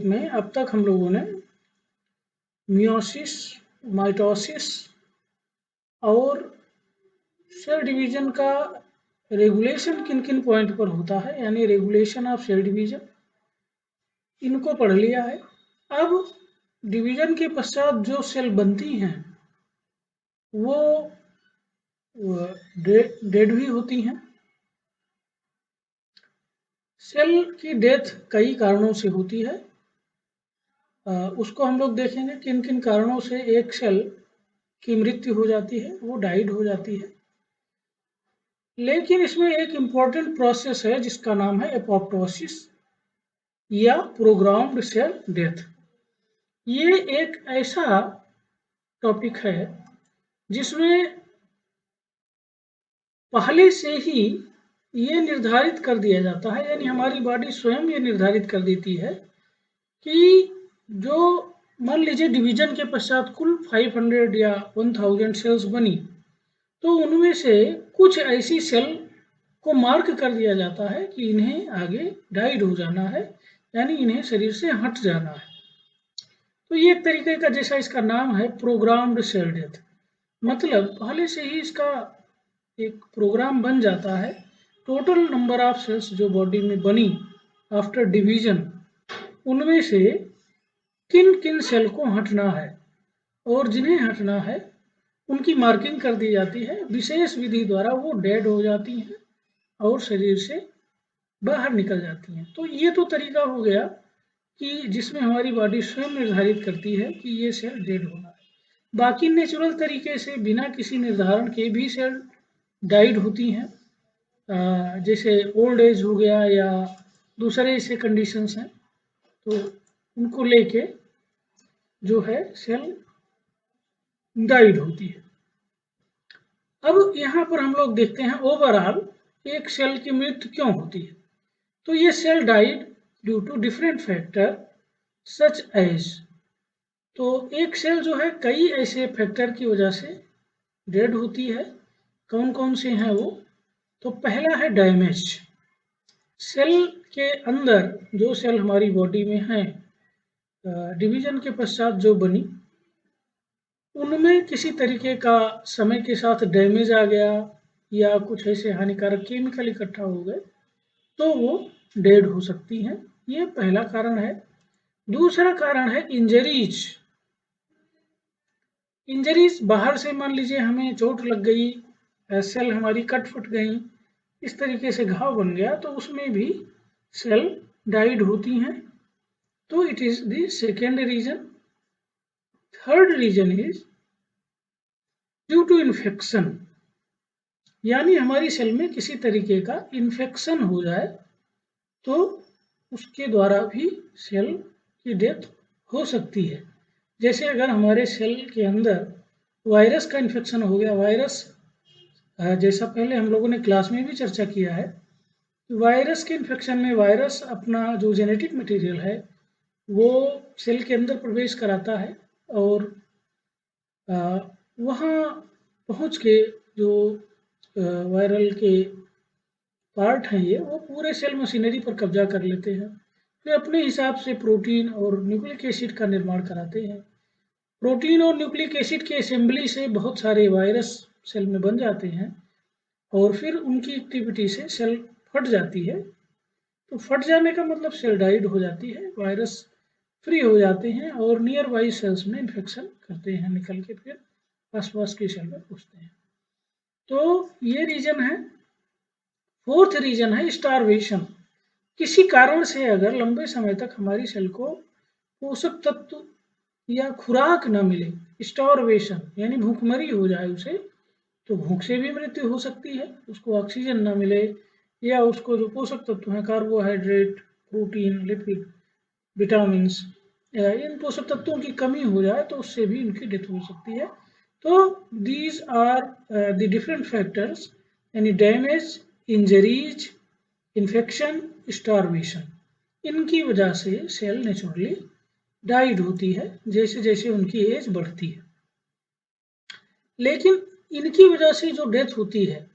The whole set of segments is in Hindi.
में अब तक हम लोगों ने मियोसिस, माइटोसिस और सेल डिवीजन का रेगुलेशन किन किन पॉइंट पर होता है, यानी रेगुलेशन ऑफ सेल डिवीजन, इनको पढ़ लिया है। अब डिवीजन के पश्चात जो सेल बनती हैं वो डेड भी होती हैं। सेल की डेथ कई कारणों से होती है। उसको हम लोग देखेंगे किन किन कारणों से एक सेल की मृत्यु हो जाती है, वो डाइड हो जाती है। लेकिन इसमें एक इम्पॉर्टेंट प्रोसेस है जिसका नाम है एपोप्टोसिस या प्रोग्राम्ड सेल डेथ। ये एक ऐसा टॉपिक है जिसमें पहले से ही ये निर्धारित कर दिया जाता है, यानी हमारी बॉडी स्वयं ये निर्धारित कर देती है कि जो मान लीजिए डिवीजन के पश्चात कुल 500 या 1000 सेल्स बनी, तो उनमें से कुछ ऐसी सेल को मार्क कर दिया जाता है कि इन्हें आगे डाइड हो जाना है, यानी इन्हें शरीर से हट जाना है। तो ये एक तरीके का, जैसा इसका नाम है प्रोग्राम्ड सेल डेथ, मतलब पहले से ही इसका एक प्रोग्राम बन जाता है। टोटल नंबर ऑफ सेल्स जो बॉडी में बनी आफ्टर डिवीजन, उनमें से किन किन सेल को हटना है और जिन्हें हटना है उनकी मार्किंग कर दी जाती है। विशेष विधि द्वारा वो डेड हो जाती हैं और शरीर से बाहर निकल जाती हैं। तो ये तो तरीका हो गया कि जिसमें हमारी बॉडी स्वयं निर्धारित करती है कि ये सेल डेड होना है। बाकी नेचुरल तरीके से बिना किसी निर्धारण के भी सेल डाइड होती हैं, जैसे ओल्ड एज हो गया या दूसरे ऐसे कंडीशंस हैं, तो उनको लेके जो है सेल डाइड होती है। अब यहाँ पर हम लोग देखते हैं ओवरऑल एक सेल की मृत्यु क्यों होती है। तो ये cell died due to different factor such as, तो एक सेल जो है कई ऐसे फैक्टर की वजह से डेड होती है। कौन कौन से हैं वो? तो पहला है डैमेज। सेल के अंदर जो सेल हमारी बॉडी में है डिवीजन के पश्चात जो बनी, उनमें किसी तरीके का समय के साथ डैमेज आ गया या कुछ ऐसे हानिकारक केमिकल इकट्ठा हो गए तो वो डेड हो सकती हैं। ये पहला कारण है। दूसरा कारण है इंजरीज। इंजरीज बाहर से मान लीजिए हमें चोट लग गई, सेल हमारी कट फट गई, इस तरीके से घाव बन गया, तो उसमें भी सेल डाइड होती हैं। तो it is the second reason. Third reason is due to infection, यानी हमारी सेल में किसी तरीके का इन्फेक्शन हो जाए तो उसके द्वारा भी सेल की डेथ हो सकती है। जैसे अगर हमारे सेल के अंदर वायरस का इन्फेक्शन हो गया, वायरस जैसा पहले हम लोगों ने क्लास में भी चर्चा किया है, वायरस के इन्फेक्शन में वायरस अपना जो जेनेटिक मटेरियल है वो सेल के अंदर प्रवेश कराता है और वहाँ पहुँच के जो वायरल के पार्ट हैं ये वो पूरे सेल मशीनरी पर कब्जा कर लेते हैं। फिर अपने हिसाब से प्रोटीन और न्यूक्लिक एसिड का निर्माण कराते हैं। प्रोटीन और न्यूक्लिक एसिड की असेंबली से बहुत सारे वायरस सेल में बन जाते हैं और फिर उनकी एक्टिविटी से सेल फट जाती है। तो फट जाने का मतलब सेल डाइड हो जाती है, वायरस फ्री हो जाते हैं और नियर बाई सेल्स में इन्फेक्शन करते हैं, निकल के फिर आसपास की सेल में घुसते हैं। तो ये रीजन है। फोर्थ रीजन है स्टारवेशन। किसी कारण से अगर लंबे समय तक हमारी सेल को पोषक तत्व या खुराक न मिले, स्टारवेशन यानी भूखमरी हो जाए उसे, तो भूख से भी मृत्यु हो सकती है। उसको ऑक्सीजन न मिले या उसको जो पोषक तत्व हैं कार्बोहाइड्रेट, प्रोटीन, लिपिड, विटामिन्स, इन पोषक तत्वों की कमी हो जाए तो उससे भी इनकी डेथ हो सकती है। तो these are the different factors, यानी डैमेज, इंजरीज, इन्फेक्शन, स्टारवेशन, इनकी वजह से सेल नेचुरली डाइड होती है जैसे जैसे उनकी एज बढ़ती है। लेकिन इनकी वजह से जो डेथ होती है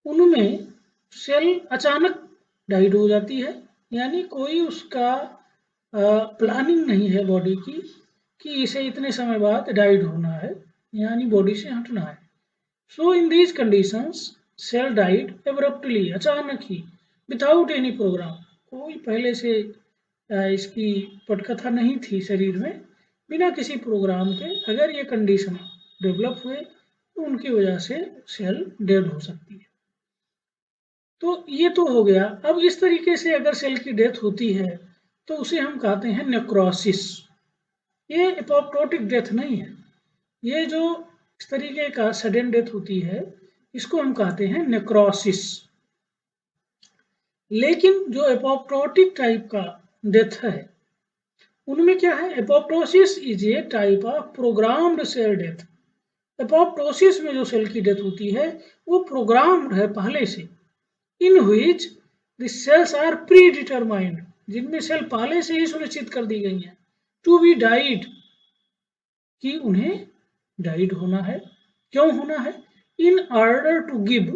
उनमें सेल अचानक डाइड हो जाती है, यानी कोई उसका प्लानिंग नहीं है बॉडी की कि इसे इतने समय बाद डाइड होना है, यानी बॉडी से हटना है। So in these conditions cell died abruptly, अचानक ही, विदाउट एनी प्रोग्राम, कोई पहले से इसकी पटकथा नहीं थी शरीर में, बिना किसी प्रोग्राम के अगर ये कंडीशन डेवलप हुए तो उनकी वजह से सेल डेड हो सकती है। तो ये तो हो गया। अब इस तरीके से अगर सेल की डेथ होती है तो उसे हम कहते हैं नेक्रोसिस। ये एपोप्टोटिक डेथ नहीं है, ये जो इस तरीके का सडन डेथ होती है इसको हम कहते हैं नेक्रोसिस। लेकिन जो एपोप्टोटिक टाइप का डेथ है उनमें क्या है, apoptosis is a type of programmed cell death. Apoptosis में जो सेल की डेथ होती है वो प्रोग्राम्ड है पहले से, in which the cells are predetermined, जिनमें सेल पहले से ही सुनिश्चित कर दी गई हैं टू बी डाइड, कि उन्हें डाइड होना है। क्यों होना है, in order to give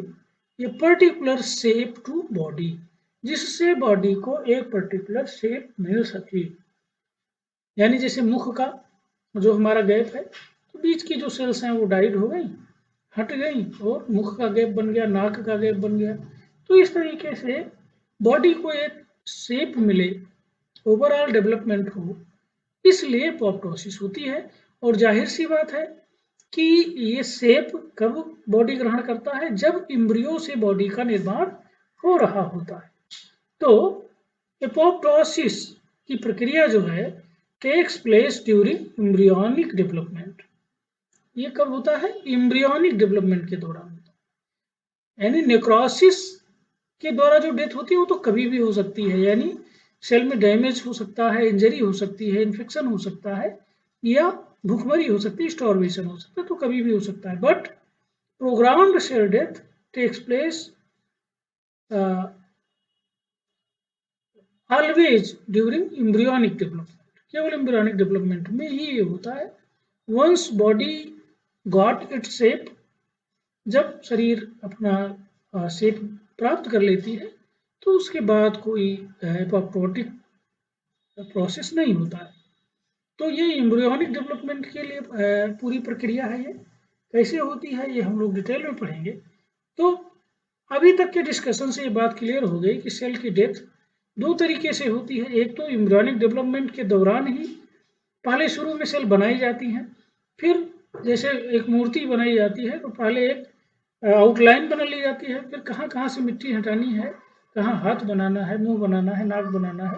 a particular shape to body, जिससे बॉडी को एक पर्टिकुलर शेप मिल सके। यानी जैसे मुख का जो हमारा गैप है तो बीच की जो सेल्स हैं वो डाइड हो गई, हट गई, और मुख का गैप बन गया, नाक का गैप बन गया। तो इस तरीके से बॉडी को एक शेप मिले, ओवरऑल डेवलपमेंट हो, इसलिए एपोप्टोसिस होती है। और जाहिर सी बात है कि ये शेप कब बॉडी ग्रहण करता है, जब इम्ब्रियो से बॉडी का निर्माण हो रहा होता है। तो एपोप्टोसिस की प्रक्रिया जो है takes place during embryonic development. ये कब होता है, इम्ब्रियोनिक डेवलपमेंट के दौरान होता है। यानी नेक्रोसिस के द्वारा जो डेथ होती है वो तो कभी भी हो सकती है, यानी सेल में डैमेज हो सकता है, इंजरी हो सकती है, इन्फेक्शन हो सकता है, या भूखमरी हो सकती है, स्टार्वेशन हो सकता है, तो कभी भी हो सकता है। But programmed cell death takes place always during embryonic development. केवल इम्ब्रियोनिक डेवलपमेंट में ही ये होता है। Once body got its shape, जब शरीर अपना शेप प्राप्त कर लेती है तो उसके बाद कोई एपोप्टोटिक प्रोसेस नहीं होता है। तो ये इम्ब्रियोनिक डेवलपमेंट के लिए पूरी प्रक्रिया है। ये कैसे होती है ये हम लोग डिटेल में पढ़ेंगे। तो अभी तक के डिस्कशन से ये बात क्लियर हो गई कि सेल की डेथ दो तरीके से होती है। एक तो इम्ब्रियोनिक डेवलपमेंट के दौरान ही पहले शुरू में सेल बनाई जाती हैं, फिर जैसे एक मूर्ति बनाई जाती है तो पहले एक आउटलाइन बना ली जाती है, फिर कहाँ कहाँ से मिट्टी हटानी है, कहाँ हाथ बनाना है, मुंह बनाना है, नाक बनाना है,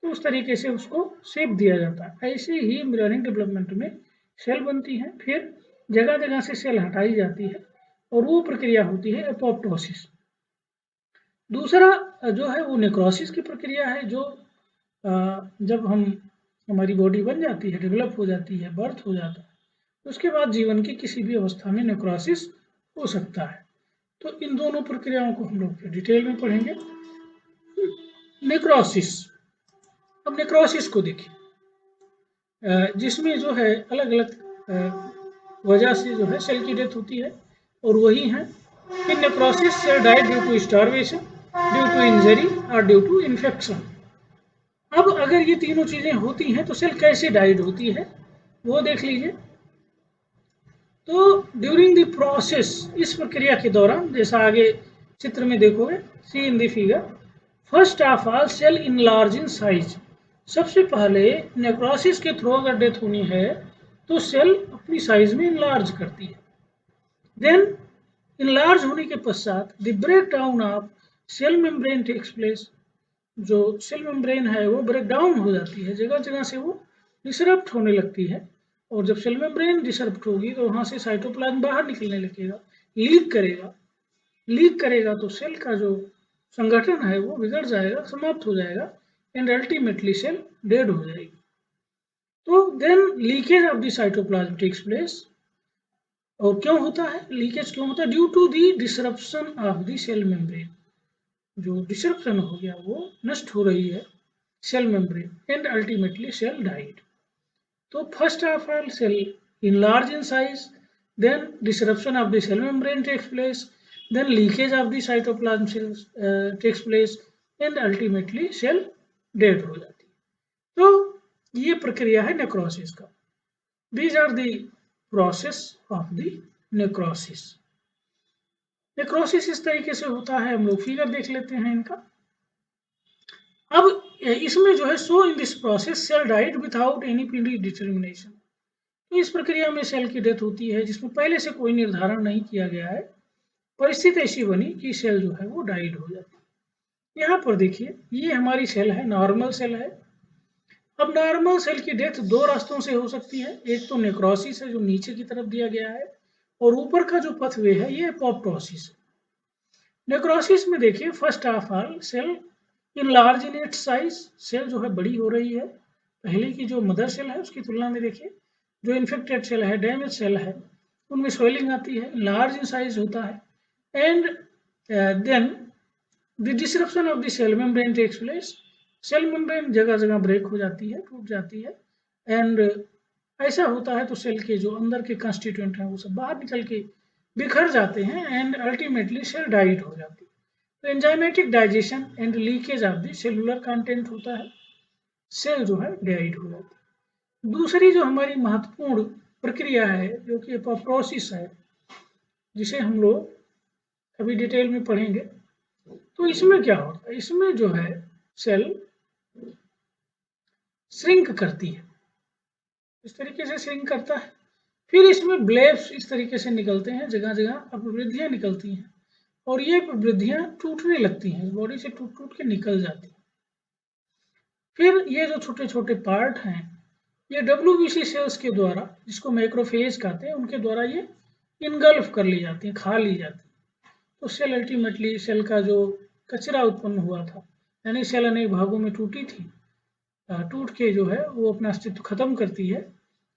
तो उस तरीके से उसको शेप दिया जाता है। ऐसे ही एम्ब्रियोनिक डेवलपमेंट में सेल बनती हैं, फिर जगह जगह से सेल हटाई जाती है और वो प्रक्रिया होती है एपोप्टोसिस। दूसरा जो है वो नेक्रोसिस की प्रक्रिया है, जो जब हमारी बॉडी बन जाती है, डेवलप हो जाती है, बर्थ हो जाता है, उसके बाद जीवन की किसी भी अवस्था में नेक्रोसिस हो सकता है। तो इन दोनों प्रक्रियाओं को हम लोग डिटेल में पढ़ेंगे। नेक्रोसिस, अब नेक्रोसिस को देखिए, जिसमें जो है अलग अलग वजह से जो है सेल की डेथ होती है, और वही है कि necrosis cell die due to starvation, due to injury और ड्यू टू इन्फेक्शन। अब अगर ये तीनों चीजें होती हैं तो सेल कैसे डाइड होती है वो देख लीजिए। तो ड्यूरिंग द प्रोसेस, इस प्रक्रिया के दौरान, जैसा आगे चित्र में देखोगे, see in the figure, first of all cell enlarge in size. सबसे पहले नेक्रोसिस के थ्रू अगर डेथ होनी है तो सेल अपनी साइज में इनलार्ज करती है। देन इनलार्ज होने के पश्चात the break down of cell membrane takes place. जो सेल मेम्ब्रेन है वो ब्रेक डाउन हो जाती है, जगह जगह से वो डिसरप्ट होने लगती है, और जब सेल मेम्ब्रेन डिसरप्ट होगी तो वहाँ से साइटोप्लाज्म बाहर निकलने लगेगा, लीक करेगा। लीक करेगा तो सेल का जो संगठन है वो बिगड़ जाएगा, समाप्त हो जाएगा, एंड अल्टीमेटली सेल डेड हो जाएगी। तो then leakage of the cytoplasm takes place. और क्यों होता है लीकेज, क्यों होता है, due to the disruption of the cell membrane. जो डिसरप्शन हो गया वो नष्ट हो रही है cell membrane, and ultimately cell died. तो first of all cell enlarge in size, then disruption of the cell membrane takes place, then leakage of the cytoplasm cells takes place, and ultimately cell dead हो जाती है। तो ये प्रक्रिया है नेक्रोसिस का। These are the process of the necrosis. Necrosis इस तरीके से होता है, हम लोग फिगर देख लेते हैं इनका। अब इसमें जो है so in this process cell died without any predetermination. तो इस प्रक्रिया में सेल की डेथ होती है जिसमें पहले से कोई निर्धारण नहीं किया गया है, परिस्थिति ऐसी बनी कि सेल जो है वो डाइड हो जाती है। यहाँ पर देखिए ये हमारी सेल है, नॉर्मल सेल है। अब नॉर्मल सेल की डेथ दो रास्तों से हो सकती है, एक तो नेक्रोसिस है जो नीचे की तरफ दिया गया है, और ऊपर का जो पथवे है ये एपोप्टोसिस है। नेक्रोसिस में देखिए first of all cell enlarge in its size, cell जो है बड़ी हो रही है, पहले की जो मदर सेल है उसकी तुलना में देखिए जो इन्फेक्टेड सेल है, डैमेज सेल है, उनमें स्वेलिंग आती है, लार्ज इन साइज होता है, and then the disruption of the cell membrane takes place, cell membrane जगह जगह ब्रेक हो जाती है, टूट जाती है, एंड ऐसा होता है तो सेल के जो अंदर के कंस्टिट्यूएंट हैं वो सब बाहर निकल के बिखर जाते हैं, एंड अल्टीमेटली सेल डाइड हो जाती है। तो enzymatic digestion and leakage of the cellular content होता है, सेल जो है डाइड हो जाती है। दूसरी जो हमारी महत्वपूर्ण प्रक्रिया है जो कि एपोप्टोसिस है, जिसे हम लोग अभी डिटेल में पढ़ेंगे। तो इसमें क्या होता है, इसमें जो है सेल श्रिंक करती है, इस तरीके से श्रिंक करता है, फिर इसमें ब्लेब्स इस तरीके से निकलते हैं, जगह जगह अपवृद्धियां निकलती हैं, और ये अपवृद्धियां टूटने लगती हैं, बॉडी से टूट टूट के निकल जाती हैं। फिर ये जो छोटे छोटे पार्ट हैं ये WBC सेल्स के द्वारा, जिसको मैक्रोफेज कहते हैं, उनके द्वारा ये इनगल्फ कर ली जाती हैं, खा ली जाती हैं। तो सेल अल्टीमेटली सेल का जो कचरा उत्पन्न हुआ था, यानी सेल अनेक भागों में टूटी थी, टूट के जो है वो अपना अस्तित्व खत्म करती है,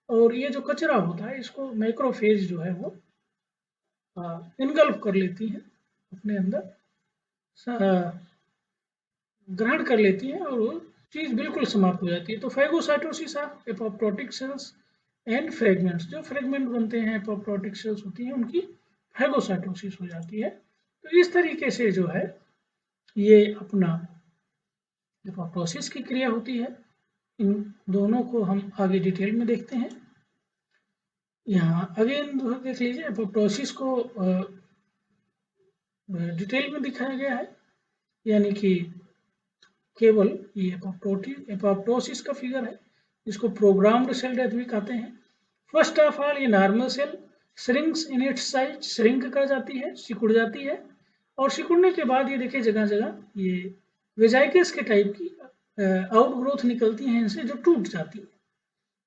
और ये जो कचरा होता है इसको मैक्रोफेज जो है वो इनगल्फ कर लेती है, अपने अंदर ग्रहण कर लेती है, और वो चीज बिल्कुल समाप्त हो जाती है। तो phagocytosis of apoptotic cells and fragments, जो फ्रेगमेंट बनते हैं एपोप्टोटिक सेल्स होती हैं उनकी फैगोसाइटोसिस हो जाती है। तो इस तरीके से जो है ये अपना एपोप्टोसिस की क्रिया होती है। इन दोनों को हम आगे डिटेल में देखते हैं। यहाँ अगेन देख लीजिए, एपोप्टोसिस को डिटेल में दिखाया गया है, यानी कि केवल ये एपोप्टोसिस का फिगर है, जिसको प्रोग्राम्ड सेल डेथ भी कहते हैं। फर्स्ट ऑफ ऑल ये normal cell shrinks in its size, shrink कर जाती है, सिकुड़ जाती है, और सिकुड़ने के बाद ये देखिए जगह जगह ये वेजाइकल्स के टाइप की आउटग्रोथ निकलती हैं इनसे, जो टूट जाती है।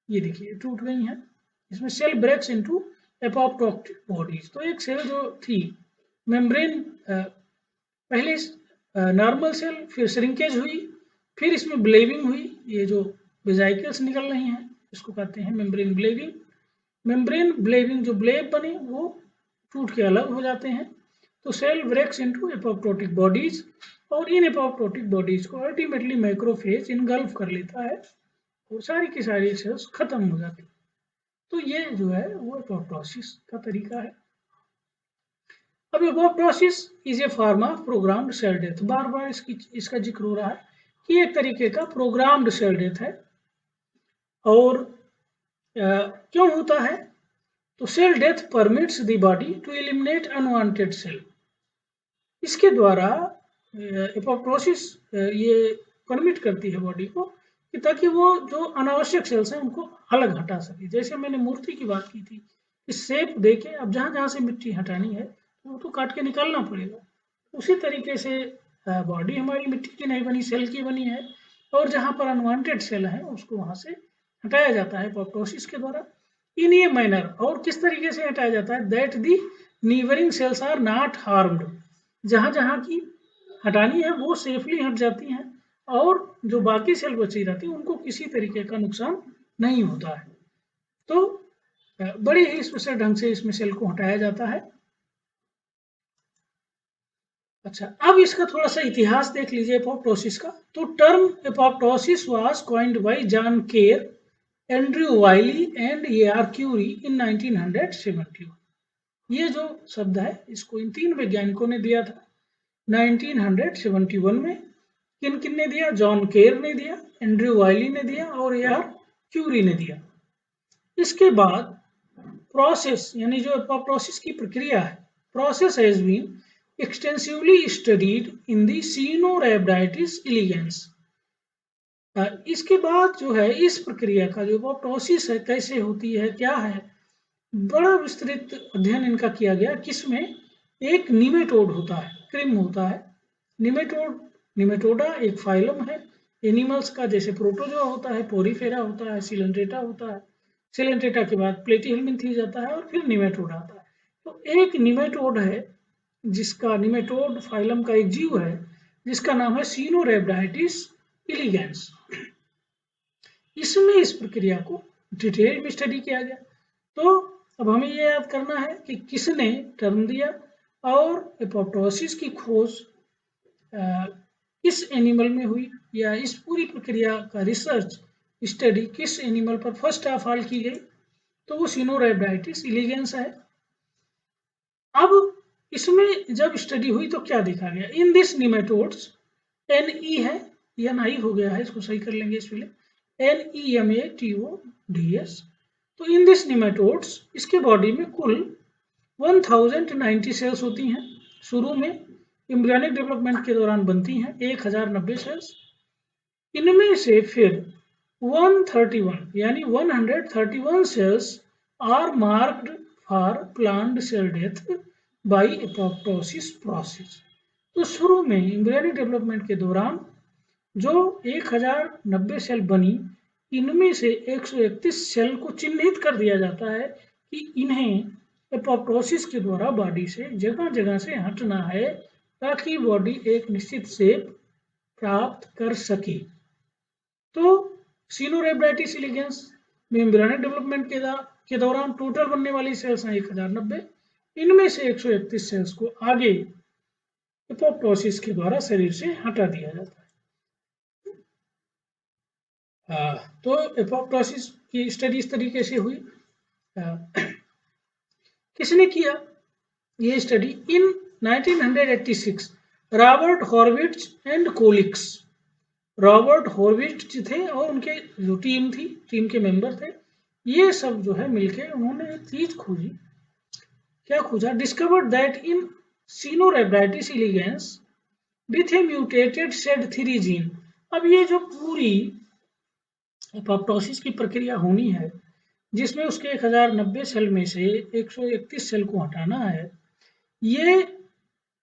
ये देखिए टूट गई हैं, इसमें cell breaks into apoptotic bodies. तो एक सेल जो थी मेम्ब्रेन, पहले नॉर्मल सेल, फिर श्रिंकेज हुई, फिर इसमें ब्लेविंग हुई, ये जो वेजाइकल्स निकल रही हैं इसको कहते हैं मेम्ब्रेन ब्लेविंग। मेम्ब्रेन ब्लेविंग जो ब्लेब बने वो टूट के अलग हो जाते हैं। तो cell breaks into apoptotic bodies, और इन एपोप्टोटिक बॉडीज को अल्टीमेटली मैक्रोफेज इनगल्फ कर लेता है, और सारी की सारी सेल्स खत्म हो जाती है। तो ये जो है वो एपोप्टोसिस का तरीका है। अब apoptosis is a form of programmed cell death, बार बार इसका जिक्र हो रहा है कि एक तरीके का प्रोग्राम्ड सेल डेथ है। और क्यों होता है, तो cell death permits the body to eliminate unwanted cell. इसके द्वारा एपोप्टोसिस ये परमिट करती है बॉडी को कि ताकि वो जो अनावश्यक सेल्स हैं उनको अलग हटा सके। जैसे मैंने मूर्ति की बात की थी, इस शेप देके अब जहाँ जहाँ से मिट्टी हटानी है वो तो काट के निकालना पड़ेगा। उसी तरीके से बॉडी हमारी मिट्टी की नहीं बनी, सेल की बनी है, और जहाँ पर अनवांटेड सेल है उसको वहाँ से हटाया जाता है एपोप्टोसिस के द्वारा। इन ये मैनर, और किस तरीके से हटाया जाता है, that the neighbouring cells are not harmed, जहाँ जहाँ की हटानी है वो सेफली हट जाती हैं, और जो बाकी सेल बची रहती है उनको किसी तरीके का नुकसान नहीं होता है। तो बड़े ही स्पेशल ढंग से इसमें सेल को हटाया जाता है। अच्छा, अब इसका थोड़ा सा इतिहास देख लीजिए एपोप्टोसिस का। तो term apoptosis was coined bye John केर, एंड्रयू वाइली एंड AR क्यूरी इन 1971। ये जो शब्द है इसको इन तीन वैज्ञानिकों ने दिया था 1971 में, किन किन ने दिया? जॉन केर ने दिया, एंड्रयू वायली ने दिया और AR क्यूरी ने दिया। इसके बाद प्रोसेस यानी जो एपोप्टोसिस की प्रक्रिया है, process has been extensively studied in the Caenorhabditis elegans. इसके बाद जो है इस प्रक्रिया का जो एपोप्टोसिस है कैसे होती है, क्या है, बड़ा विस्तृत अध्ययन इनका किया गया। किसमें? एक निमेटोड होता है, क्रिम होता है। निमेटोडा एक फाइलम है एनिमल्स का, जैसे प्रोटोजोआ होता है, पोरीफेरा होता है, सिलेंट्रेटा होता है। सिलेंट्रेटा के बाद प्लेटीहेल्मिन्थीज आता है और फिर निमेटोड आता है। तो एक निमेटोड है जिसका, निमेटोड फाइलम का एक जीव है जिसका नाम है सिनोरैबिडिटिस इलिगेंस। इसमें इस प्रक्रिया को डिटेल में स्टडी किया गया। तो अब हमें ये याद करना है कि किसने टर्म दिया और एपोप्टोसिस की खोज किस एनिमल में हुई, या इस पूरी प्रक्रिया का रिसर्च स्टडी किस एनिमल पर फर्स्ट ऑफ ऑल की गई, तो वो सिनोरैबिडिटिस इलिगेंस है। अब इसमें जब स्टडी हुई तो क्या देखा गया? इन दिस निमेटोड्स, NE है, NI हो गया है, इसको सही कर लेंगे इसके लिए, NEMATODS। तो इन दिस निमेटोड्स, इसके बॉडी में कुल 1090 सेल्स होती हैं। शुरू में एम्ब्रियोनिक डेवलपमेंट के दौरान बनती हैं 1090 सेल्स। इनमें से फिर 131 यानी 131 cells are marked for plant cell death by apoptosis process. तो शुरू में एम्ब्रियोनिक डेवलपमेंट के दौरान जो 1090 सेल बनी, इनमें से 131 सेल को चिन्हित कर दिया जाता है कि इन्हें एपोप्टोसिस के द्वारा बॉडी से जगह जगह से हटना है ताकि बॉडी एक निश्चित शेप प्राप्त कर सके। तो सिनोरैबिडिटिस इलिगेंस में एम्ब्रियोनिक डेवलपमेंट के दौरान टोटल बनने वाली सेल्स हैं 1090। इनमें से 131 सेल्स को आगे एपोप्टोसिस के द्वारा शरीर से हटा दिया जाता है। तो एपोप्टोसिस की स्टडी इस तरीके से हुई। किसने किया ये study? In 1986 Robert Horvitz and colleagues. Robert Horvitz थे और उनके जो टीम थी, टीम के मेंबर थे, ये सब जो है मिलके उन्होंने एक चीज खोजी। क्या खोजा? Discovered that in Caenorhabditis elegans with a mutated SED3 gene. अब ये जो पूरी एपोप्टोसिस की प्रक्रिया होनी है जिसमें उसके 1090 सेल में से 131 सेल को हटाना है, ये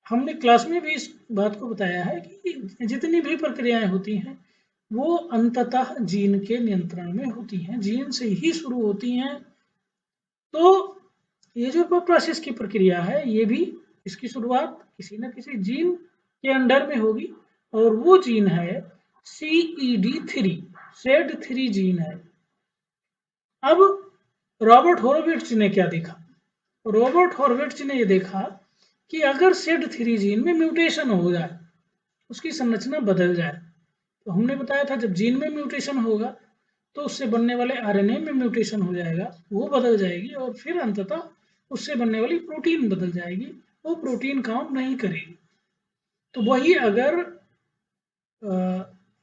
हमने क्लास में भी इस बात को बताया है कि जितनी भी प्रक्रियाएं होती हैं वो अंततः जीन के नियंत्रण में होती हैं, जीन से ही शुरू होती हैं। तो ये जो एपोप्टोसिस की प्रक्रिया है ये भी, इसकी शुरुआत किसी न किसी जीन के अंडर में होगी और वो जीन है CED3, SED3 जीन है। अब रॉबर्ट हॉर्विट्ज ने क्या देखा? रॉबर्ट हॉर्विट्ज ने ये देखा कि अगर SED3 जीन में म्यूटेशन हो जाए, उसकी संरचना बदल जाए, तो हमने बताया था जब जीन में म्यूटेशन होगा तो उससे बनने वाले RNA में म्यूटेशन हो जाएगा, वो बदल जाएगी और फिर अंततः उससे बनने वाली प्रोटीन बदल जाएगी, वो प्रोटीन काम नहीं करेगी। तो वही अगर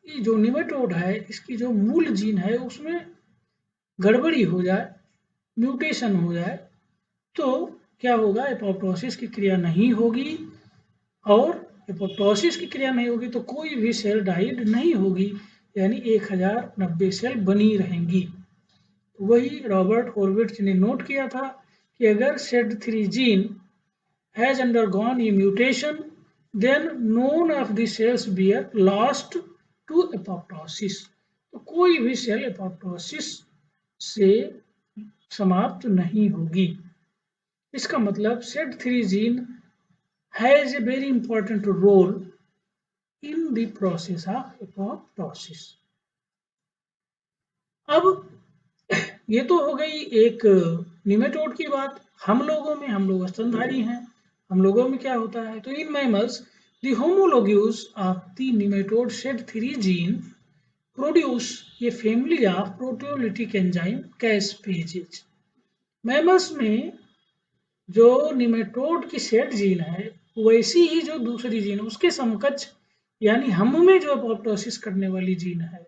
ये जो निमेटोड है इसकी जो मूल जीन है उसमें गड़बड़ी हो जाए, म्यूटेशन हो जाए, तो क्या होगा? एपोप्टोसिस की क्रिया नहीं होगी और एपोप्टोसिस की क्रिया नहीं होगी तो कोई भी सेल डाइड नहीं होगी, यानी 1090 सेल बनी रहेंगी। वही रॉबर्ट हॉर्विट्ज ने नोट किया था कि अगर SED3 gene has undergone a mutation then none of the cells bear lost to apoptosis. तो कोई भी सेल एपोप्टोसिस से समाप्त नहीं होगी। इसका मतलब SED3 gene has a very important role in the process of apoptosis. अब ये तो हो गई एक निमेटोड की बात। हम लोग स्तनधारी हैं, हम लोगों में क्या होता है? तो in mammals the homologues of the nematode SED3 gene produce a family of proteolytic enzyme caspases. Mammals में जो निमेटोड की SED जीन है वैसी ही जो दूसरी जीन उसके समकक्ष यानी हम में जो अपोप्टोसिस करने वाली जीन है,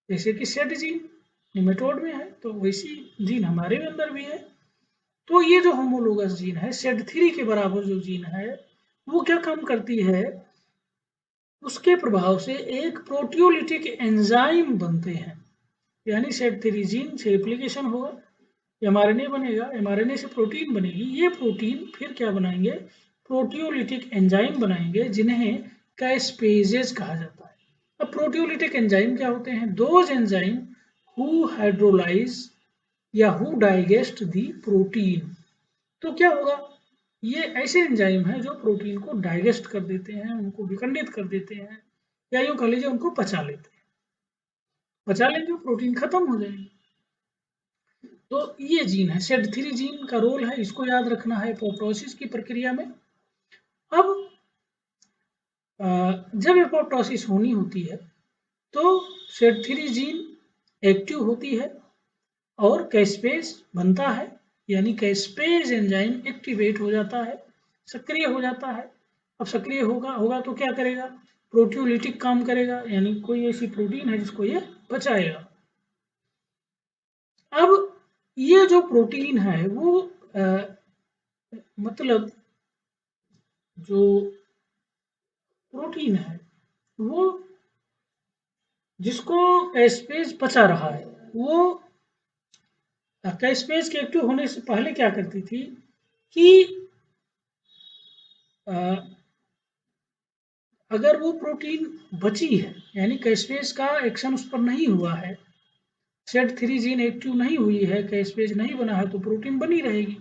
जैसे कि सेड जीन निमेटोड में है, तो वैसी जीन हमारे अंदर भी है। तो ये जो होमोलोगस जीन है, सेड3 के बराबर जो जीन है, वो क्या काम करती है, उसके प्रभाव से एक प्रोटियोलिटिक एंजाइम बनते हैं। यानी सेड3 जीन से एप्लीकेशन होगा, एमआरएनए बनेगा, एमआरएनए से प्रोटीन बनेगी, ये प्रोटीन फिर क्या बनाएंगे, प्रोटियोलिटिक एंजाइम बनाएंगे, जिन्हें कैस्पेजेस कहा जाता है। अब प्रोटियोलिटिक एंजाइम क्या होते हैं, दोज एंजाइम हु हाइड्रोलाइज या हु डाइजेस्ट दी प्रोटीन। तो क्या होगा, ये ऐसे एंजाइम हैं जो प्रोटीन को डाइजेस्ट कर देते हैं, उनको विखंडित कर देते हैं, या यूं कह लीजिए उनको पचा लेते हैं। पचा लेंगे प्रोटीन खत्म हो जाएगी। तो ये जीन है, सेड3 जीन का रोल है, इसको याद रखना है एपोप्टोसिस की प्रक्रिया में। अब जब एपोप्टोसिस होनी होती है तो सेड3 जीन एक्टिव होती है और कैस्पेज बनता है, यानी कैस्पेज एंजाइम एक्टिवेट हो जाता है, सक्रिय हो जाता है। अब सक्रिय होगा तो क्या करेगा, प्रोटियोलिटिक काम करेगा, यानी कोई ऐसी प्रोटीन है जिसको ये बचाएगा। अब ये जो प्रोटीन है वो मतलब जो प्रोटीन है वो जिसको कैस्पेज पचा रहा है, वो कैस्पेज के एक्टिव होने से पहले क्या करती थी कि अगर वो प्रोटीन बची है, यानी कैस्पेज का एक्शन उस पर नहीं हुआ है, सेड3 जीन एक्टिव नहीं हुई है, कैस्पेज नहीं बना है, तो प्रोटीन बनी रहेगी,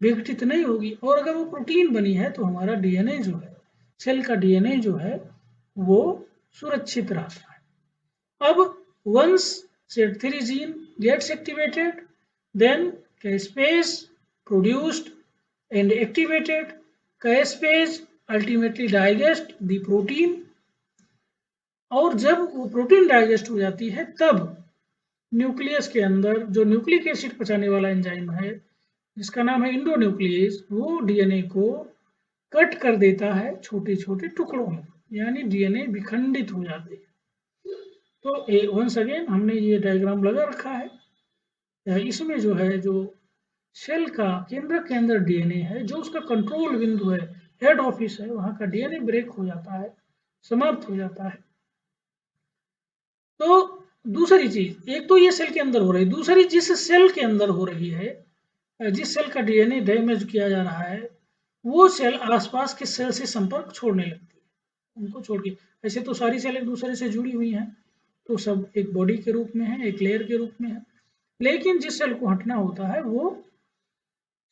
विघटित नहीं होगी। और अगर वो प्रोटीन बनी है तो हमारा डीएनए जो है, सेल का डीएनए जो है वो सुरक्षित रहता है। अब once CED three gene gets activated, then caspase produced and activated, caspase ultimately digest the protein, और जब वो प्रोटीन डाइजेस्ट हो जाती है तब न्यूक्लियस के अंदर जो न्यूक्लिक एसिड पचाने वाला एंजाइम है जिसका नाम है इंडोन्यूक्लियस, वो डीएनए को कट कर देता है छोटे छोटे टुकड़ों में, यानी डीएनए विखंडित हो जाते हैं। तो वंस अगेन हमने ये डायग्राम लगा रखा है, इसमें जो है जो सेल का केंद्र के अंदर डीएनए है, जो उसका कंट्रोल बिंदु है, हेड ऑफिस है, वहां का डीएनए ब्रेक हो जाता है, समाप्त हो जाता है। तो दूसरी चीज, एक तो ये सेल के अंदर हो रही, दूसरी जिस सेल के अंदर हो रही है, जिस सेल का डीएनए डैमेज किया जा रहा है, वो सेल आसपास के सेल से संपर्क छोड़ने लगती है, उनको छोड़ के। ऐसे तो सारी सेल एक दूसरे से जुड़ी हुई हैं, तो सब एक बॉडी के रूप में है, एक लेयर के रूप में है, लेकिन जिस सेल को हटना होता है वो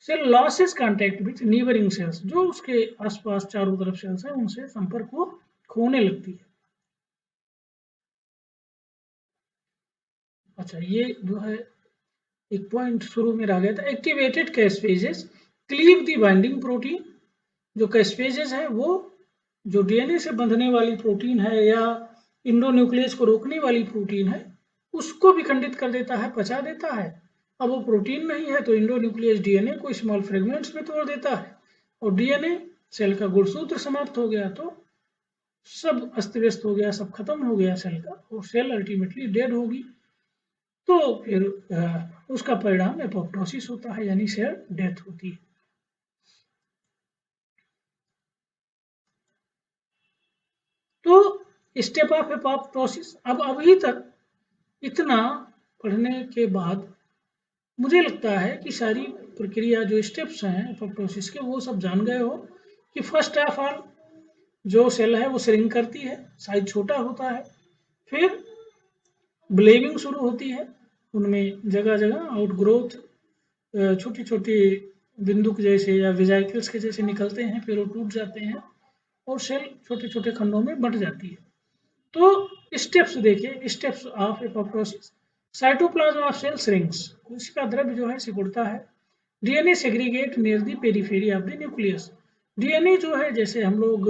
cell loses contact with neighbouring cells, जो उसके आसपास चारों तरफ सेल्स है उनसे संपर्क वो खोने लगती है। अच्छा, ये जो है एक पॉइंट शुरू में रह गया था, activated caspases cleave the binding protein. जो कैस्पेजेस है वो जो डीएनए से बंधने वाली प्रोटीन है या इंडोन्यूक्लियस को रोकने वाली प्रोटीन है उसको विखंडित कर देता है, पचा देता है। अब वो प्रोटीन नहीं है तो इंडोन्यूक्लियस डीएनए को स्मॉल फ्रेगमेंट्स में तोड़ देता है और डीएनए सेल का गुणसूत्र समाप्त हो गया, तो सब अस्त व्यस्त हो गया, सब खत्म हो गया सेल का, और सेल अल्टीमेटली डेड होगी। तो फिर उसका परिणाम एपोप्टोसिस होता है, यानी सेल डेथ होती है। तो स्टेप ऑफ एपोप्टोसिस, अब अभी तक इतना पढ़ने के बाद मुझे लगता है कि सारी प्रक्रिया जो स्टेप्स हैं एपोप्टोसिस के वो सब जान गए हो। कि फर्स्ट ऑफ ऑल जो सेल है वो श्रिंक करती है, साइज छोटा होता है, फिर ब्लेविंग शुरू होती है, उनमें जगह जगह आउटग्रोथ छोटी छोटी बिंदुक जैसे या वेजाइकल्स के जैसे निकलते हैं, फिर वो टूट जाते हैं और सेल छोटे छोटे खंडों में बंट जाती है। तो स्टेप्स देखिए, steps of apoptosis. Cytoplasm of cell shrinks, कोशिका द्रव्य जो है सिकुड़ता है। DNA segregate near the periphery of the nucleus. DNA जो है, जैसे हम लोग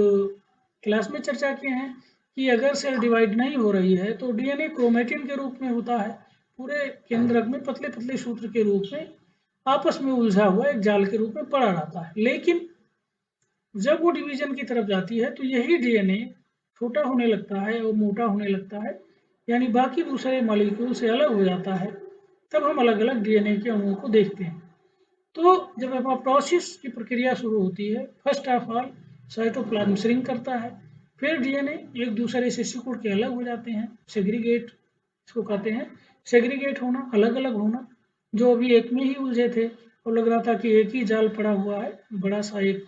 क्लास में चर्चा किए हैं कि अगर सेल डिवाइड नहीं हो रही है तो डीएनए क्रोमेटिन के रूप में होता है, पूरे केंद्रक में पतले पतले सूत्र के रूप में आपस में उलझा हुआ एक जाल के रूप में पड़ा रहता है। लेकिन जब वो डिवीजन की तरफ जाती है तो यही डीएनए छोटा होने लगता है और मोटा होने लगता है, यानी बाकी दूसरे मॉलिक्यूल से अलग हो जाता है, तब हम अलग अलग डीएनए के अणुओं को देखते हैं। तो जब एपोप्टोसिस की प्रक्रिया शुरू होती है, first of all cytoplasm shrink करता है, फिर डीएनए एक दूसरे से सिकुड़ के अलग हो जाते हैं, सेग्रीगेट इसको कहते हैं। सेग्रीगेट होना, अलग अलग होना, जो अभी एक में ही उलझे थे और लग रहा था कि एक ही जाल पड़ा हुआ है, बड़ा सा एक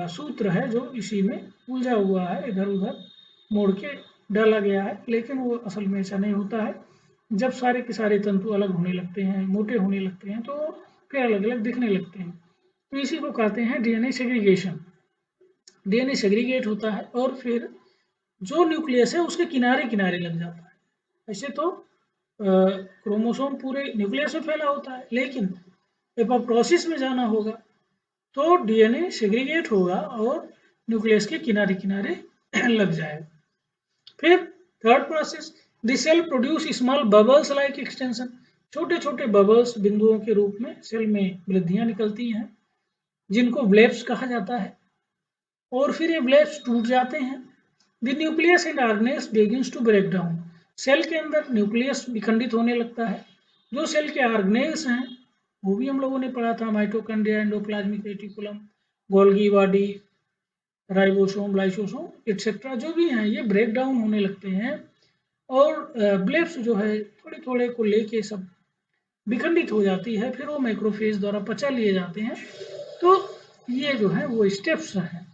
सूत्र है जो इसी में उलझा हुआ है, इधर उधर मोड़ के डाला गया है, लेकिन वो असल में ऐसा नहीं होता है। जब सारे के सारे तंतु अलग होने लगते हैं, मोटे होने लगते हैं, तो फिर अलग अलग दिखने लगते हैं। तो इसी को कहते हैं डीएनए सेग्रीगेशन। डीएनए सेग्रीगेट होता है और फिर जो न्यूक्लियस है उसके किनारे किनारे लग जाता है। ऐसे तो क्रोमोसोम पूरे न्यूक्लियस में फैला होता है, लेकिन एपोप्टोसिस में जाना होगा तो डीएनए सेग्रीगेट होगा और न्यूक्लियस के किनारे किनारे लग जाएगा। फिर third process, the cell produce small bubbles like extension. छोटे छोटे बबल्स बिंदुओं के रूप में सेल में वृद्धियां निकलती हैं, जिनको ब्लेब्स कहा जाता है, और फिर ये ब्लेब्स टूट जाते हैं। The nucleus and organelles begins to break down. Cell के अंदर न्यूक्लियस विखंडित होने लगता है। जो सेल के ऑर्गेनेल्स हैं वो भी हम लोगों ने पढ़ा था, mitochondria, endoplasmic reticulum, Golgi body, ribosome, lysosome etcetera, जो भी हैं ये ब्रेक डाउन होने लगते हैं और ब्लेब्स जो है थोड़े थोड़े को लेके सब विखंडित हो जाती है, फिर वो मैक्रोफेज द्वारा पचा लिए जाते हैं। तो ये जो है वो स्टेप्स हैं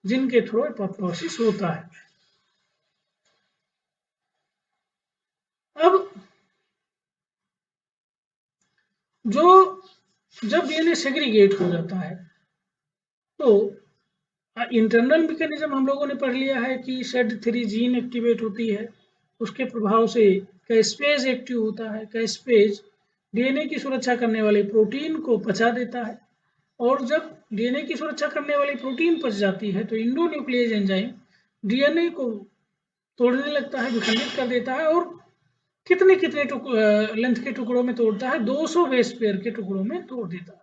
जिनके थ्रू एपोप्टोसिस होता है। अब जो जब डीएनए सेग्रीगेट हो जाता है तो इंटरनल मैकेनिज्म हम लोगों ने पढ़ लिया है कि SED3 जीन एक्टिवेट होती है, उसके प्रभाव से कैस्पेज एक्टिव होता है। कैस्पेज डीएनए की सुरक्षा करने वाले प्रोटीन को पचा देता है, और जब डीएनए की सुरक्षा करने वाली प्रोटीन पच जाती है तो इंडोन्यूक्लियेज एंजाइम डीएनए को तोड़ने लगता है, विखंडित कर देता है, और कितने कितने लेंथ के टुकड़ों में तोड़ता है, 200 बेस पेयर के टुकड़ों में तोड़ देता है।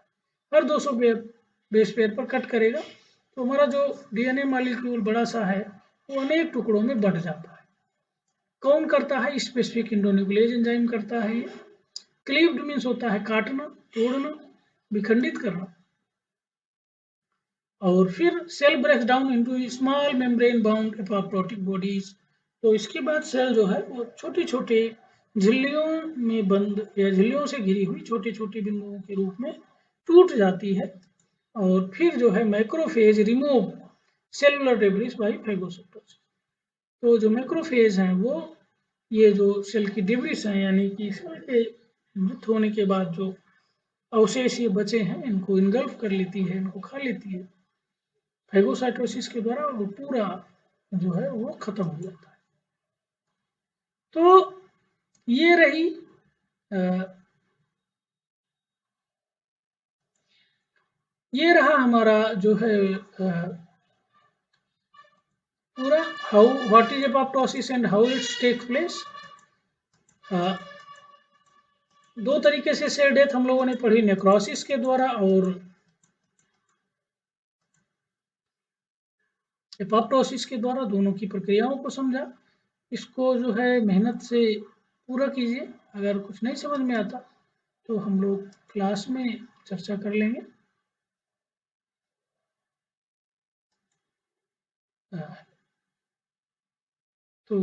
हर 200 बेस पेयर पर कट करेगा तो हमारा जो डीएनए मॉलिक्यूल बड़ा सा है वो अनेक टुकड़ों में बढ़ जाता है। कौन करता है? स्पेसिफिक इंडोन्यूक्लियेज एंजाइम करता है। क्लीव्ड मीन्स होता है काटना, तोड़ना, विखंडित करना। और फिर cell breaks down into small membrane bound apoptotic bodies. तो इसके बाद सेल जो है वो छोटे छोटे झिल्लियों में बंद या झिल्लियों से घिरी हुई छोटे छोटे बिंदुओं के रूप में टूट जाती है, और फिर जो है macrophage remove cellular debris by phagocytosis. तो जो मैक्रोफेज हैं वो ये जो सेल की डिब्रिस हैं, यानी कि सेल के मृत होने के बाद जो अवशेष ये बचे हैं, इनको इनगल्फ कर लेती है, इनको खा लेती है फेगोसाइटोसिस के द्वारा, वो पूरा जो है वो खत्म हो जाता है। तो ये रही ये रहा हमारा जो है पूरा how what is apoptosis and how it's take place. दो तरीके से सेल डेथ हम लोगों ने पढ़ी, नेक्रोसिस के द्वारा और एपोप्टोसिस के द्वारा, दोनों की प्रक्रियाओं को समझा। इसको जो है मेहनत से पूरा कीजिए। अगर कुछ नहीं समझ में आता तो हम लोग क्लास में चर्चा कर लेंगे। तो